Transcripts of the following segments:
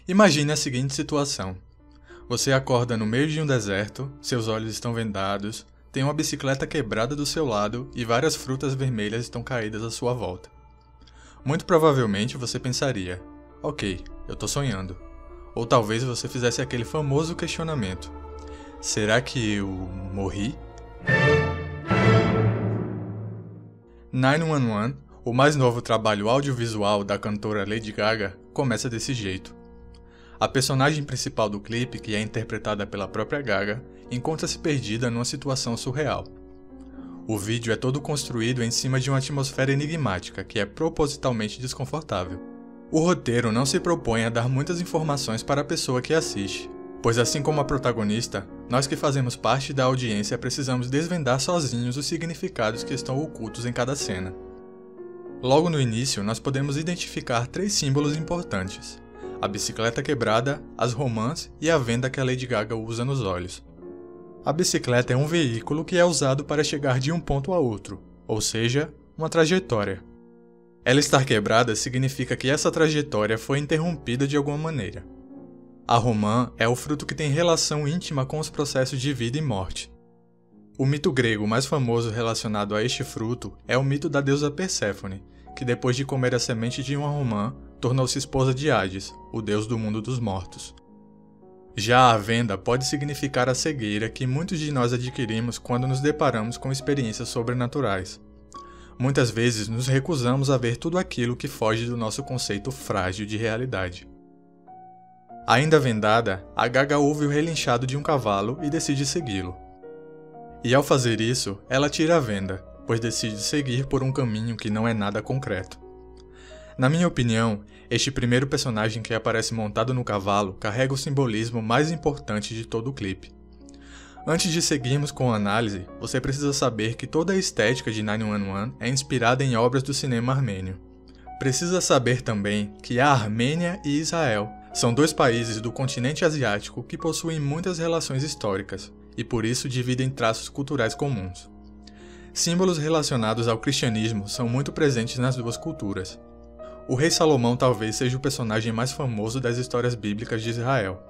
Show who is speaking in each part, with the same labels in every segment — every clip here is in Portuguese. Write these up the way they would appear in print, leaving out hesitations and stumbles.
Speaker 1: Imagine a seguinte situação. Você acorda no meio de um deserto, seus olhos estão vendados, tem uma bicicleta quebrada do seu lado e várias frutas vermelhas estão caídas à sua volta. Muito provavelmente você pensaria, ok, eu tô sonhando. Ou talvez você fizesse aquele famoso questionamento. Será que eu morri? 911, o mais novo trabalho audiovisual da cantora Lady Gaga, começa desse jeito. A personagem principal do clipe, que é interpretada pela própria Gaga, encontra-se perdida numa situação surreal. O vídeo é todo construído em cima de uma atmosfera enigmática que é propositalmente desconfortável. O roteiro não se propõe a dar muitas informações para a pessoa que assiste, pois assim como a protagonista, nós que fazemos parte da audiência precisamos desvendar sozinhos os significados que estão ocultos em cada cena. Logo no início, nós podemos identificar 3 símbolos importantes: a bicicleta quebrada, as romãs e a venda que a Lady Gaga usa nos olhos. A bicicleta é um veículo que é usado para chegar de um ponto a outro, ou seja, uma trajetória. Ela estar quebrada significa que essa trajetória foi interrompida de alguma maneira. A romã é o fruto que tem relação íntima com os processos de vida e morte. O mito grego mais famoso relacionado a este fruto é o mito da deusa Perséfone, que depois de comer a semente de uma romã, tornou-se esposa de Hades, o deus do mundo dos mortos. Já a venda pode significar a cegueira que muitos de nós adquirimos quando nos deparamos com experiências sobrenaturais. Muitas vezes nos recusamos a ver tudo aquilo que foge do nosso conceito frágil de realidade. Ainda vendada, a Gaga ouve o relinchado de um cavalo e decide segui-lo. E ao fazer isso, ela tira a venda, pois decide seguir por um caminho que não é nada concreto. Na minha opinião, este primeiro personagem que aparece montado no cavalo carrega o simbolismo mais importante de todo o clipe. Antes de seguirmos com a análise, você precisa saber que toda a estética de 911 é inspirada em obras do cinema armênio. Precisa saber também que a Armênia e Israel são 2 países do continente asiático que possuem muitas relações históricas, e por isso dividem traços culturais comuns. Símbolos relacionados ao cristianismo são muito presentes nas 2 culturas. O rei Salomão talvez seja o personagem mais famoso das histórias bíblicas de Israel.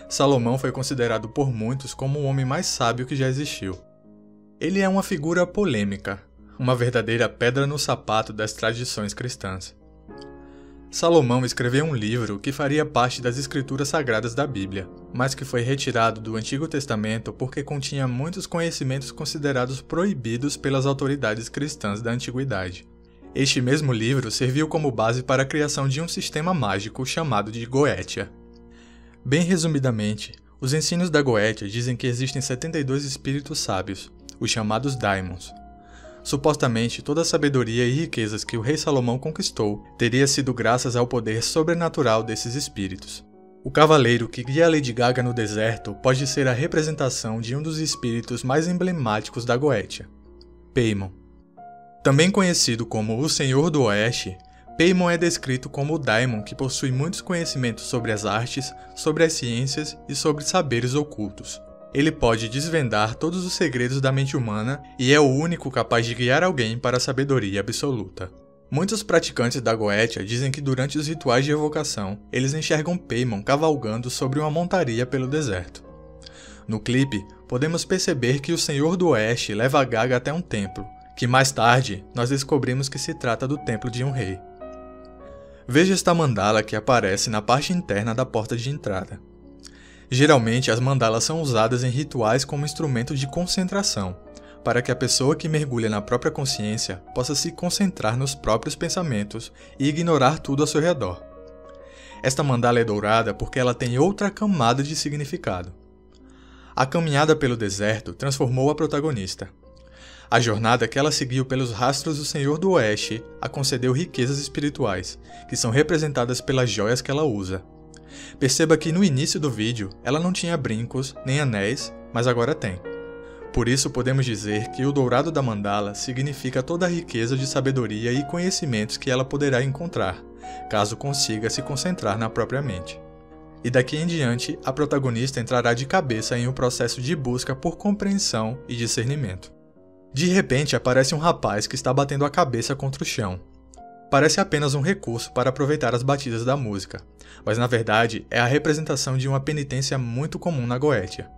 Speaker 1: Salomão foi considerado por muitos como o homem mais sábio que já existiu. Ele é uma figura polêmica, uma verdadeira pedra no sapato das tradições cristãs. Salomão escreveu um livro que faria parte das escrituras sagradas da Bíblia, mas que foi retirado do Antigo Testamento porque continha muitos conhecimentos considerados proibidos pelas autoridades cristãs da antiguidade. Este mesmo livro serviu como base para a criação de um sistema mágico chamado de Goetia. Bem resumidamente, os ensinos da Goetia dizem que existem 72 espíritos sábios, os chamados daimons. Supostamente, toda a sabedoria e riquezas que o rei Salomão conquistou teria sido graças ao poder sobrenatural desses espíritos. O cavaleiro que guia a Lady Gaga no deserto pode ser a representação de um dos espíritos mais emblemáticos da Goetia, Paimon. Também conhecido como o Senhor do Oeste, Paimon é descrito como o daimon que possui muitos conhecimentos sobre as artes, sobre as ciências e sobre saberes ocultos. Ele pode desvendar todos os segredos da mente humana e é o único capaz de guiar alguém para a sabedoria absoluta. Muitos praticantes da Goetia dizem que durante os rituais de evocação, eles enxergam Paimon cavalgando sobre uma montaria pelo deserto. No clipe, podemos perceber que o Senhor do Oeste leva a Gaga até um templo, que mais tarde nós descobrimos que se trata do templo de um rei. Veja esta mandala que aparece na parte interna da porta de entrada. Geralmente as mandalas são usadas em rituais como instrumento de concentração, para que a pessoa que mergulha na própria consciência possa se concentrar nos próprios pensamentos e ignorar tudo ao seu redor. Esta mandala é dourada porque ela tem outra camada de significado. A caminhada pelo deserto transformou a protagonista. A jornada que ela seguiu pelos rastros do Senhor do Oeste a concedeu riquezas espirituais, que são representadas pelas joias que ela usa. Perceba que no início do vídeo ela não tinha brincos nem anéis, mas agora tem. Por isso podemos dizer que o dourado da mandala significa toda a riqueza de sabedoria e conhecimentos que ela poderá encontrar, caso consiga se concentrar na própria mente. E daqui em diante, a protagonista entrará de cabeça em um processo de busca por compreensão e discernimento. De repente aparece um rapaz que está batendo a cabeça contra o chão. parece apenas um recurso para aproveitar as batidas da música, mas na verdade é a representação de uma penitência muito comum na Goetia.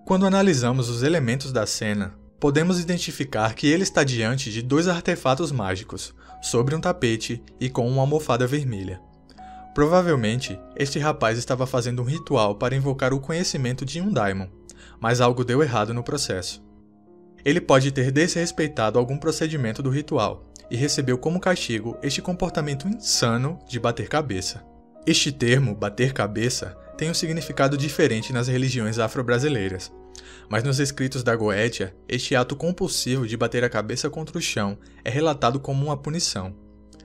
Speaker 1: Quando analisamos os elementos da cena, podemos identificar que ele está diante de 2 artefatos mágicos, sobre um tapete e com uma almofada vermelha. Provavelmente, este rapaz estava fazendo um ritual para invocar o conhecimento de um daimon, mas algo deu errado no processo. Ele pode ter desrespeitado algum procedimento do ritual e recebeu como castigo este comportamento insano de bater cabeça. Este termo, bater cabeça, tem um significado diferente nas religiões afro-brasileiras, mas nos escritos da Goetia, este ato compulsivo de bater a cabeça contra o chão é relatado como uma punição.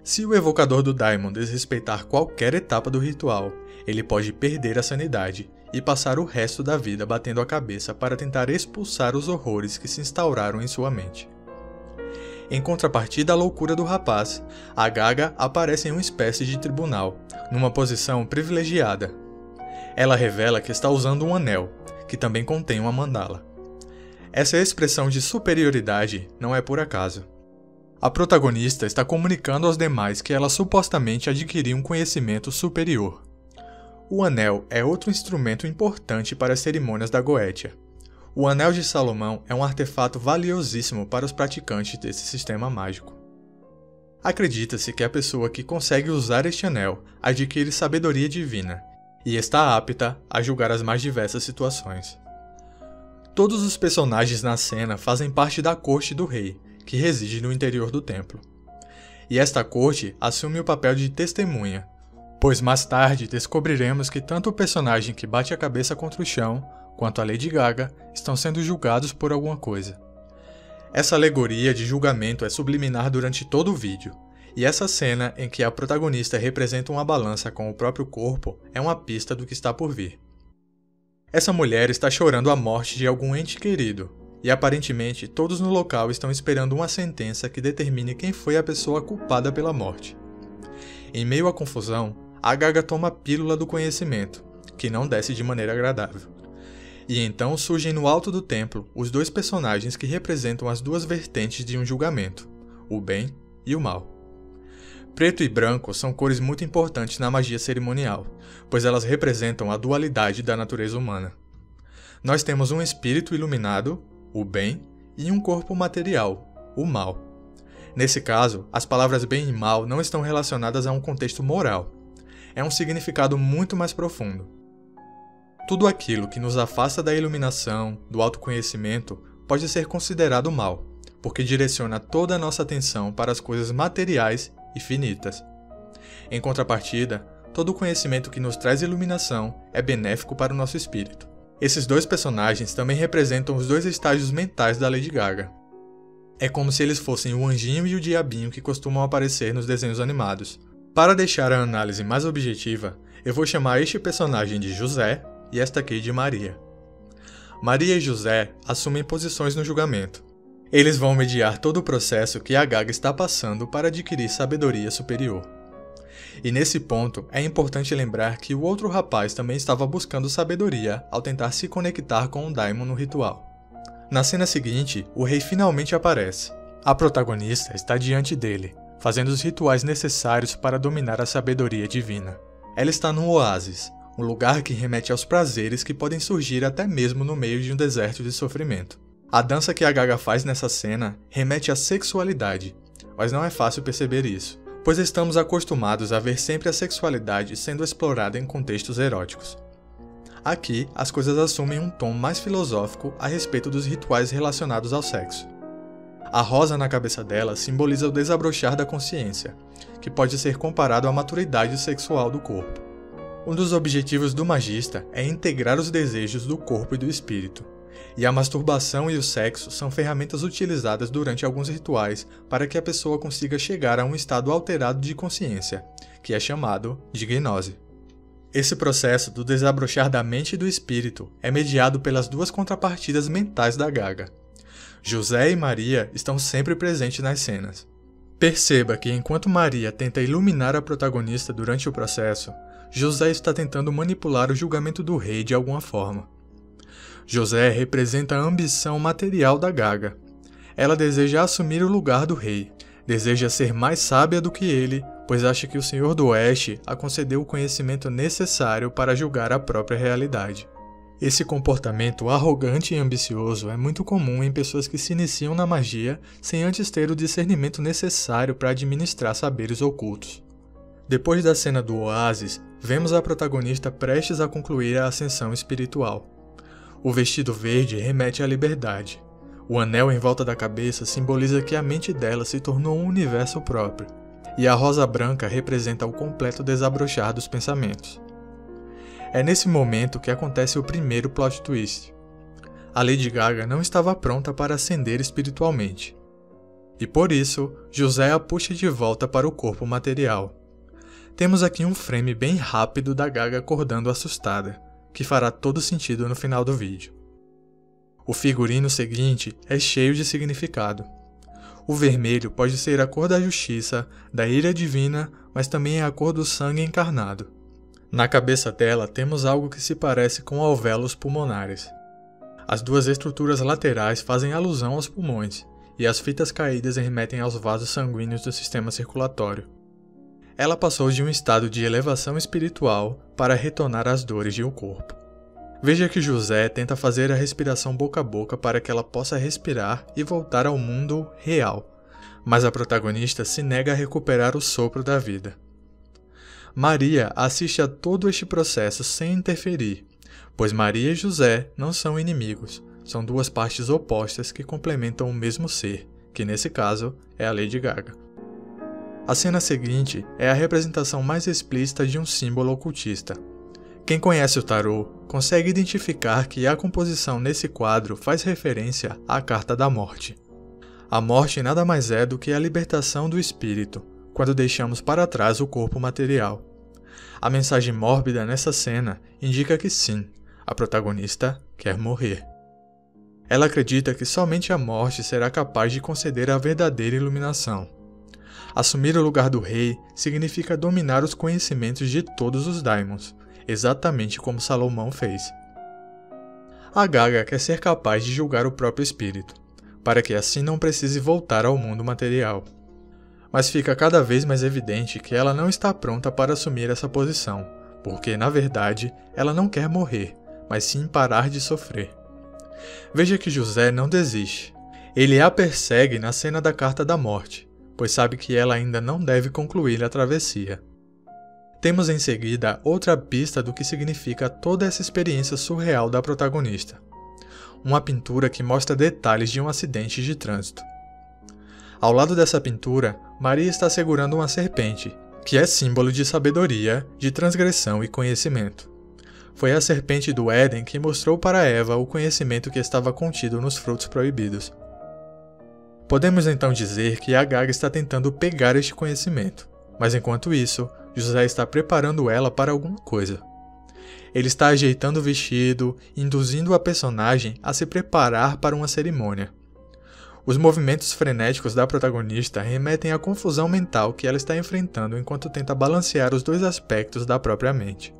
Speaker 1: Se o evocador do daimon desrespeitar qualquer etapa do ritual, ele pode perder a sanidade e passar o resto da vida batendo a cabeça para tentar expulsar os horrores que se instauraram em sua mente. Em contrapartida à loucura do rapaz, a Gaga aparece em uma espécie de tribunal, numa posição privilegiada. Ela revela que está usando um anel, que também contém uma mandala. Essa expressão de superioridade não é por acaso. A protagonista está comunicando aos demais que ela supostamente adquiriu um conhecimento superior. O anel é outro instrumento importante para as cerimônias da Goetia. O Anel de Salomão é um artefato valiosíssimo para os praticantes desse sistema mágico. Acredita-se que a pessoa que consegue usar este anel adquire sabedoria divina e está apta a julgar as mais diversas situações. Todos os personagens na cena fazem parte da corte do rei, que reside no interior do templo. E esta corte assume o papel de testemunha, pois mais tarde descobriremos que tanto o personagem que bate a cabeça contra o chão, quanto a Lady Gaga, estão sendo julgados por alguma coisa. Essa alegoria de julgamento é subliminar durante todo o vídeo, e essa cena em que a protagonista representa uma balança com o próprio corpo é uma pista do que está por vir. Essa mulher está chorando a morte de algum ente querido, e aparentemente todos no local estão esperando uma sentença que determine quem foi a pessoa culpada pela morte. Em meio à confusão, a Gaga toma a pílula do conhecimento, que não desce de maneira agradável. E então surgem no alto do templo os 2 personagens que representam as 2 vertentes de um julgamento, o bem e o mal. Preto e branco são cores muito importantes na magia cerimonial, pois elas representam a dualidade da natureza humana. Nós temos um espírito iluminado, o bem, e um corpo material, o mal. Nesse caso, as palavras bem e mal não estão relacionadas a um contexto moral. É um significado muito mais profundo. Tudo aquilo que nos afasta da iluminação, do autoconhecimento, pode ser considerado mal, porque direciona toda a nossa atenção para as coisas materiais e finitas. Em contrapartida, todo o conhecimento que nos traz iluminação é benéfico para o nosso espírito. Esses 2 personagens também representam os 2 estágios mentais da Lady Gaga. É como se eles fossem o anjinho e o diabinho que costumam aparecer nos desenhos animados. Para deixar a análise mais objetiva, eu vou chamar este personagem de José e esta aqui de Maria. Maria e José assumem posições no julgamento. Eles vão mediar todo o processo que a Gaga está passando para adquirir sabedoria superior. E nesse ponto, é importante lembrar que o outro rapaz também estava buscando sabedoria ao tentar se conectar com o daimon no ritual. Na cena seguinte, o rei finalmente aparece. A protagonista está diante dele, fazendo os rituais necessários para dominar a sabedoria divina. Ela está num oásis, um lugar que remete aos prazeres que podem surgir até mesmo no meio de um deserto de sofrimento. A dança que a Gaga faz nessa cena remete à sexualidade, mas não é fácil perceber isso, pois estamos acostumados a ver sempre a sexualidade sendo explorada em contextos eróticos. Aqui, as coisas assumem um tom mais filosófico a respeito dos rituais relacionados ao sexo. A rosa na cabeça dela simboliza o desabrochar da consciência, que pode ser comparado à maturidade sexual do corpo. Um dos objetivos do magista é integrar os desejos do corpo e do espírito, e a masturbação e o sexo são ferramentas utilizadas durante alguns rituais para que a pessoa consiga chegar a um estado alterado de consciência, que é chamado de gnose. Esse processo do desabrochar da mente e do espírito é mediado pelas 2 contrapartidas mentais da Gaga. José e Maria estão sempre presentes nas cenas. Perceba que enquanto Maria tenta iluminar a protagonista durante o processo, José está tentando manipular o julgamento do rei de alguma forma. José representa a ambição material da Gaga. Ela deseja assumir o lugar do rei, Deseja ser mais sábia do que ele, pois acha que o Senhor do Oeste a concedeu o conhecimento necessário para julgar a própria realidade. Esse comportamento arrogante e ambicioso é muito comum em pessoas que se iniciam na magia sem antes ter o discernimento necessário para administrar saberes ocultos. Depois da cena do oásis, vemos a protagonista prestes a concluir a ascensão espiritual. O vestido verde remete à liberdade. O anel em volta da cabeça simboliza que a mente dela se tornou um universo próprio, e a rosa branca representa o completo desabrochar dos pensamentos. É nesse momento que acontece o primeiro plot twist. A Lady Gaga não estava pronta para ascender espiritualmente, e por isso, José a puxa de volta para o corpo material. Temos aqui um frame bem rápido da Gaga acordando assustada, que fará todo sentido no final do vídeo. O figurino seguinte é cheio de significado. O vermelho pode ser a cor da justiça, da ira divina, mas também é a cor do sangue encarnado. Na cabeça dela temos algo que se parece com alvéolos pulmonares. As duas estruturas laterais fazem alusão aos pulmões, e as fitas caídas remetem aos vasos sanguíneos do sistema circulatório. Ela passou de um estado de elevação espiritual para retornar às dores de um corpo. Veja que José tenta fazer a respiração boca a boca para que ela possa respirar e voltar ao mundo real, mas a protagonista se nega a recuperar o sopro da vida. Maria assiste a todo este processo sem interferir, pois Maria e José não são inimigos, são duas partes opostas que complementam o mesmo ser, que nesse caso é a Lady Gaga. A cena seguinte é a representação mais explícita de um símbolo ocultista. Quem conhece o tarô consegue identificar que a composição nesse quadro faz referência à carta da morte. A morte nada mais é do que a libertação do espírito, quando deixamos para trás o corpo material. A mensagem mórbida nessa cena indica que sim, a protagonista quer morrer. Ela acredita que somente a morte será capaz de conceder a verdadeira iluminação. Assumir o lugar do rei significa dominar os conhecimentos de todos os daimons, exatamente como Salomão fez. A Gaga quer ser capaz de julgar o próprio espírito, para que assim não precise voltar ao mundo material. Mas fica cada vez mais evidente que ela não está pronta para assumir essa posição, porque, na verdade, ela não quer morrer, mas sim parar de sofrer. Veja que José não desiste. Ele a persegue na cena da carta da morte, pois sabe que ela ainda não deve concluir a travessia. Temos em seguida outra pista do que significa toda essa experiência surreal da protagonista. Uma pintura que mostra detalhes de um acidente de trânsito. Ao lado dessa pintura, Maria está segurando uma serpente, que é símbolo de sabedoria, de transgressão e conhecimento. Foi a serpente do Éden que mostrou para Eva o conhecimento que estava contido nos frutos proibidos. Podemos então dizer que a Gaga está tentando pegar este conhecimento, mas enquanto isso, José está preparando ela para alguma coisa. Ele está ajeitando o vestido, induzindo a personagem a se preparar para uma cerimônia. Os movimentos frenéticos da protagonista remetem à confusão mental que ela está enfrentando enquanto tenta balancear os dois aspectos da própria mente.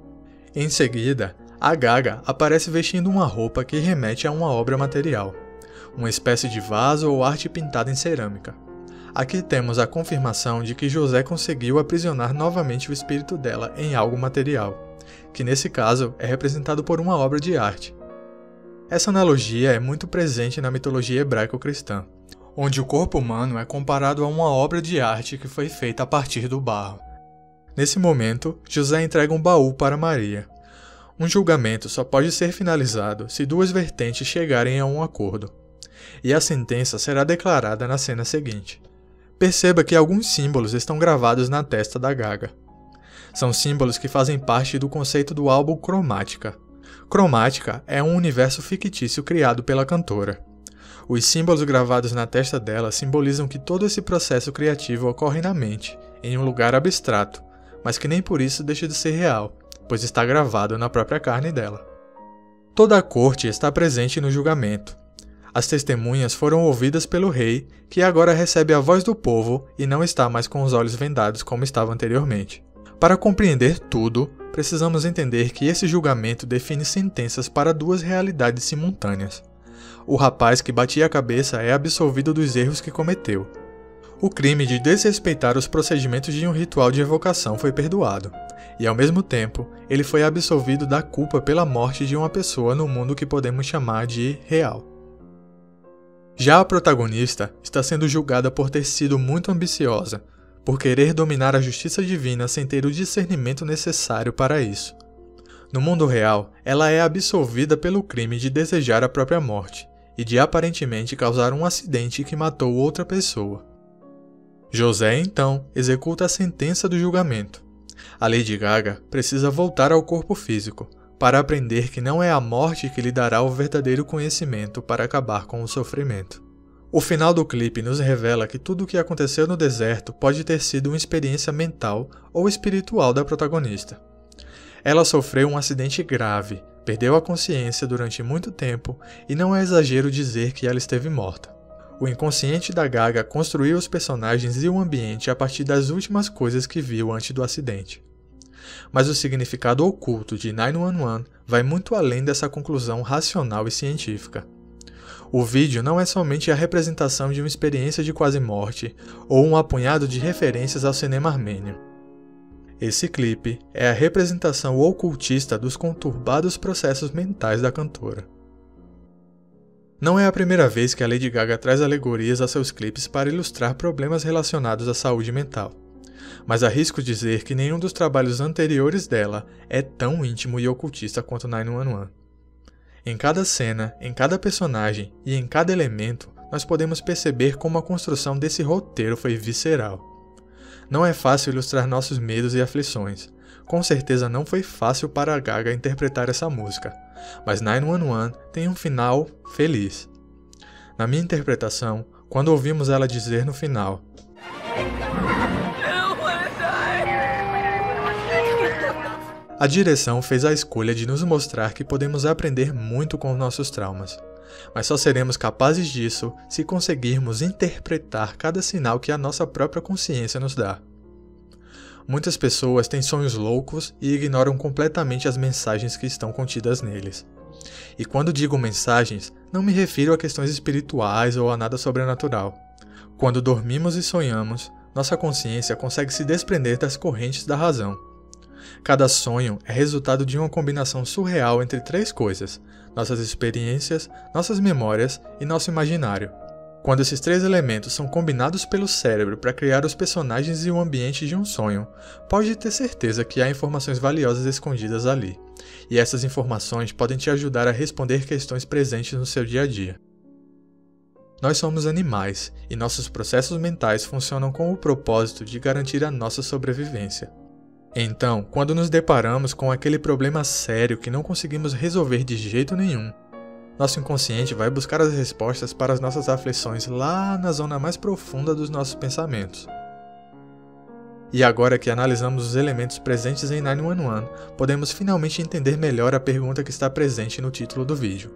Speaker 1: Em seguida, a Gaga aparece vestindo uma roupa que remete a uma obra material, uma espécie de vaso ou arte pintada em cerâmica. Aqui temos a confirmação de que José conseguiu aprisionar novamente o espírito dela em algo material, que nesse caso é representado por uma obra de arte. Essa analogia é muito presente na mitologia hebraico-cristã, onde o corpo humano é comparado a uma obra de arte que foi feita a partir do barro. Nesse momento, José entrega um baú para Maria. Um julgamento só pode ser finalizado se duas vertentes chegarem a um acordo, e a sentença será declarada na cena seguinte. Perceba que alguns símbolos estão gravados na testa da Gaga. São símbolos que fazem parte do conceito do álbum Cromática. Cromática é um universo fictício criado pela cantora. Os símbolos gravados na testa dela simbolizam que todo esse processo criativo ocorre na mente, em um lugar abstrato, mas que nem por isso deixa de ser real, pois está gravado na própria carne dela. Toda a corte está presente no julgamento. As testemunhas foram ouvidas pelo rei, que agora recebe a voz do povo e não está mais com os olhos vendados como estava anteriormente. Para compreender tudo, precisamos entender que esse julgamento define sentenças para duas realidades simultâneas. O rapaz que batia a cabeça é absolvido dos erros que cometeu. O crime de desrespeitar os procedimentos de um ritual de evocação foi perdoado, e ao mesmo tempo, ele foi absolvido da culpa pela morte de uma pessoa no mundo que podemos chamar de real. Já a protagonista está sendo julgada por ter sido muito ambiciosa, por querer dominar a justiça divina sem ter o discernimento necessário para isso. No mundo real, ela é absolvida pelo crime de desejar a própria morte e de aparentemente causar um acidente que matou outra pessoa. José, então, executa a sentença do julgamento. A Lady Gaga precisa voltar ao corpo físico para aprender que não é a morte que lhe dará o verdadeiro conhecimento para acabar com o sofrimento. O final do clipe nos revela que tudo o que aconteceu no deserto pode ter sido uma experiência mental ou espiritual da protagonista. Ela sofreu um acidente grave, perdeu a consciência durante muito tempo e não é exagero dizer que ela esteve morta. O inconsciente da Gaga construiu os personagens e o ambiente a partir das últimas coisas que viu antes do acidente. Mas o significado oculto de 911 vai muito além dessa conclusão racional e científica. O vídeo não é somente a representação de uma experiência de quase morte ou um apunhado de referências ao cinema armênio. Esse clipe é a representação ocultista dos conturbados processos mentais da cantora. Não é a primeira vez que a Lady Gaga traz alegorias a seus clipes para ilustrar problemas relacionados à saúde mental, mas arrisco dizer que nenhum dos trabalhos anteriores dela é tão íntimo e ocultista quanto 911. Em cada cena, em cada personagem e em cada elemento, nós podemos perceber como a construção desse roteiro foi visceral. Não é fácil ilustrar nossos medos e aflições. Com certeza não foi fácil para a Gaga interpretar essa música, mas 911 tem um final feliz. Na minha interpretação, quando ouvimos ela dizer no final: a direção fez a escolha de nos mostrar que podemos aprender muito com nossos traumas, mas só seremos capazes disso se conseguirmos interpretar cada sinal que a nossa própria consciência nos dá. Muitas pessoas têm sonhos loucos e ignoram completamente as mensagens que estão contidas neles. E quando digo mensagens, não me refiro a questões espirituais ou a nada sobrenatural. Quando dormimos e sonhamos, nossa consciência consegue se desprender das correntes da razão. Cada sonho é resultado de uma combinação surreal entre três coisas: nossas experiências, nossas memórias e nosso imaginário. Quando esses três elementos são combinados pelo cérebro para criar os personagens e o ambiente de um sonho, pode ter certeza que há informações valiosas escondidas ali, e essas informações podem te ajudar a responder questões presentes no seu dia a dia. Nós somos animais, e nossos processos mentais funcionam com o propósito de garantir a nossa sobrevivência. Então, quando nos deparamos com aquele problema sério que não conseguimos resolver de jeito nenhum, nosso inconsciente vai buscar as respostas para as nossas aflições lá na zona mais profunda dos nossos pensamentos. E agora que analisamos os elementos presentes em 911, podemos finalmente entender melhor a pergunta que está presente no título do vídeo: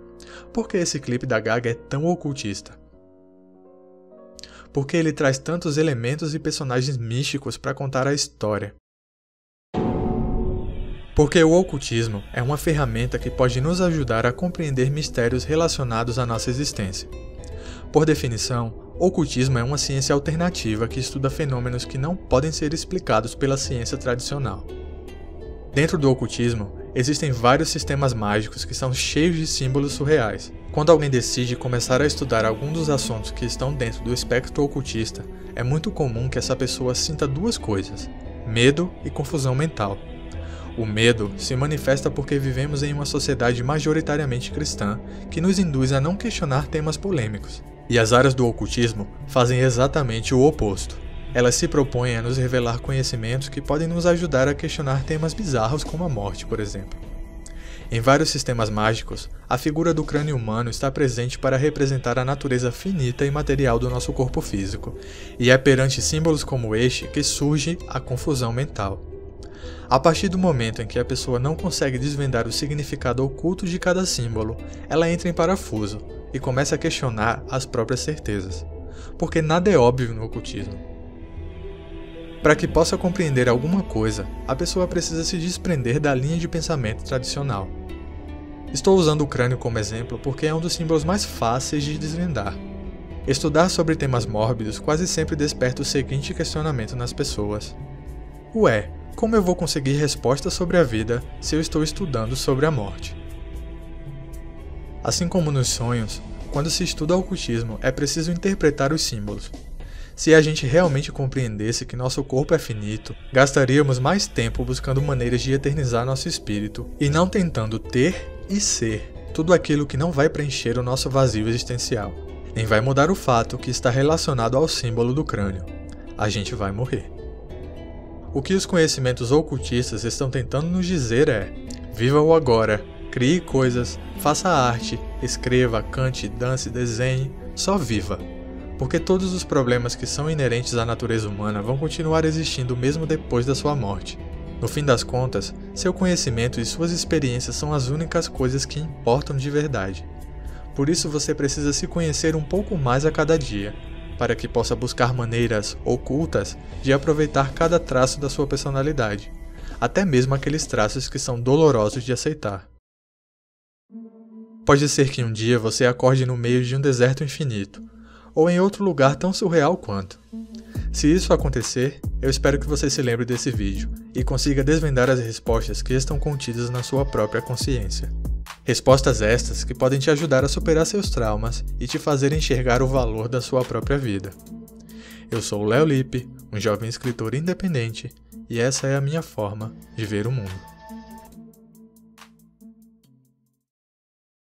Speaker 1: por que esse clipe da Gaga é tão ocultista? Por que ele traz tantos elementos e personagens místicos para contar a história? Porque o ocultismo é uma ferramenta que pode nos ajudar a compreender mistérios relacionados à nossa existência. Por definição, ocultismo é uma ciência alternativa que estuda fenômenos que não podem ser explicados pela ciência tradicional. Dentro do ocultismo, existem vários sistemas mágicos que são cheios de símbolos surreais. Quando alguém decide começar a estudar algum dos assuntos que estão dentro do espectro ocultista, é muito comum que essa pessoa sinta duas coisas: medo e confusão mental. O medo se manifesta porque vivemos em uma sociedade majoritariamente cristã que nos induz a não questionar temas polêmicos. E as áreas do ocultismo fazem exatamente o oposto. Elas se propõem a nos revelar conhecimentos que podem nos ajudar a questionar temas bizarros como a morte, por exemplo. Em vários sistemas mágicos, a figura do crânio humano está presente para representar a natureza finita e material do nosso corpo físico, e é perante símbolos como este que surge a confusão mental. A partir do momento em que a pessoa não consegue desvendar o significado oculto de cada símbolo, ela entra em parafuso e começa a questionar as próprias certezas, porque nada é óbvio no ocultismo. Para que possa compreender alguma coisa, a pessoa precisa se desprender da linha de pensamento tradicional. Estou usando o crânio como exemplo porque é um dos símbolos mais fáceis de desvendar. Estudar sobre temas mórbidos quase sempre desperta o seguinte questionamento nas pessoas: ué, como eu vou conseguir respostas sobre a vida se eu estou estudando sobre a morte? Assim como nos sonhos, quando se estuda o ocultismo é preciso interpretar os símbolos. Se a gente realmente compreendesse que nosso corpo é finito, gastaríamos mais tempo buscando maneiras de eternizar nosso espírito e não tentando ter e ser tudo aquilo que não vai preencher o nosso vazio existencial, nem vai mudar o fato que está relacionado ao símbolo do crânio: a gente vai morrer. O que os conhecimentos ocultistas estão tentando nos dizer é: viva o agora, crie coisas, faça arte, escreva, cante, dance, desenhe, só viva. Porque todos os problemas que são inerentes à natureza humana vão continuar existindo mesmo depois da sua morte. No fim das contas, seu conhecimento e suas experiências são as únicas coisas que importam de verdade. Por isso você precisa se conhecer um pouco mais a cada dia, para que possa buscar maneiras ocultas de aproveitar cada traço da sua personalidade, até mesmo aqueles traços que são dolorosos de aceitar. Pode ser que um dia você acorde no meio de um deserto infinito, ou em outro lugar tão surreal quanto. Se isso acontecer, eu espero que você se lembre desse vídeo e consiga desvendar as respostas que estão contidas na sua própria consciência. Respostas estas que podem te ajudar a superar seus traumas e te fazer enxergar o valor da sua própria vida. Eu sou o Léo Lippe, um jovem escritor independente, e essa é a minha forma de ver o mundo.